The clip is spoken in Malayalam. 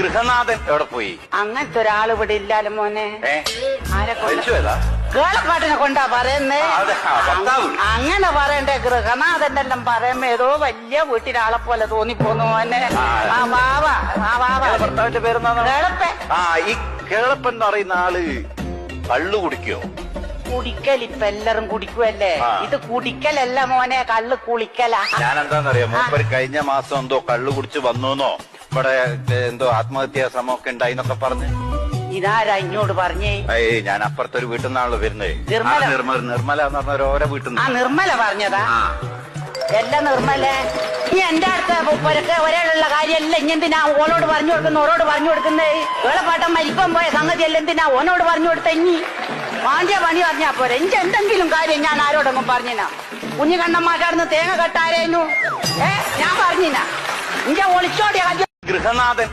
ഗൃഹനാഥൻ എവിടെ പോയി? അങ്ങനത്തെ ഒരാൾ ഇവിടെ ഇല്ലാലും മോനെ. ആരെ മരിച്ചുപോയതാ? കേളപ്പാട്ടിനെ കൊണ്ടാ പറയുന്നേ. അങ്ങനെ പറയണ്ടേ, ഗൃഹനാഥന്റെ എല്ലാം പറയുമ്പോ ഏതോ വലിയ വീട്ടിലാളെ പോലെ തോന്നിപ്പോന്നു മോനെ. ഭർത്താവിന്റെ പേരെന്താ? കേളപ്പൻ. ഈ കേളപ്പൻ എന്ന് പറയുന്ന ആള് കള്ളു കുടിക്കോ? കുടിക്കൽ ഇപ്പൊ എല്ലാരും കുടിക്കുവല്ലേ. ഇത് കുടിക്കലല്ല മോനെ, കള്ള് കുളിക്കലാ. ഞാൻ എന്താന്നറിയാം, മൂപ്പര് കഴിഞ്ഞ മാസം എന്തോ കള്ളു കുടിച്ച് വന്നൂന്നോ, ഇവിടെ എന്തോ ആത്മഹത്യാ ശ്രമമൊക്കെ ഉണ്ടായിന്നൊക്കെ പറഞ്ഞ്. ഇതാരാ ഇങ്ങോട്ട് പറഞ്ഞേ? ഞാൻ അപ്പുറത്തൊരു വീട്ടിൽ നിന്നാണല്ലോ വരുന്നത്. നിർമ്മല എന്ന് പറഞ്ഞ ഓരോ വീട്ടിൽ നിന്ന്. നിർമ്മല പറഞ്ഞതാ? എല്ലാം നിർമ്മലേ. നീ എന്റെ അടുത്ത് ഒരാളുള്ള കാര്യമല്ല ഇങ്ങെന്തിനാ ഓളോട് പറഞ്ഞു കൊടുക്കുന്ന, ഓരോട് പറഞ്ഞു കൊടുക്കുന്നേ? കേളപ്പാട്ടം മരിക്കാൻ പോയ സംഗതിയല്ല, എന്തിനാ ഓനോട് പറഞ്ഞു കൊടുത്ത? ഇനി വാങ്ങിയ പണി പറഞ്ഞാ പോരെ. എനിക്ക് എന്തെങ്കിലും കാര്യം ഞാൻ ആരോടെങ്കിലും പറഞ്ഞിനാ? കുഞ്ഞു കണ്ണന്മാരാടുന്ന് തേങ്ങ കെട്ടാരേനു ഞാൻ പറഞ്ഞിനാ? ഇന്റെ ഒളിച്ചോടിയ ഗൃഹനാഥൻ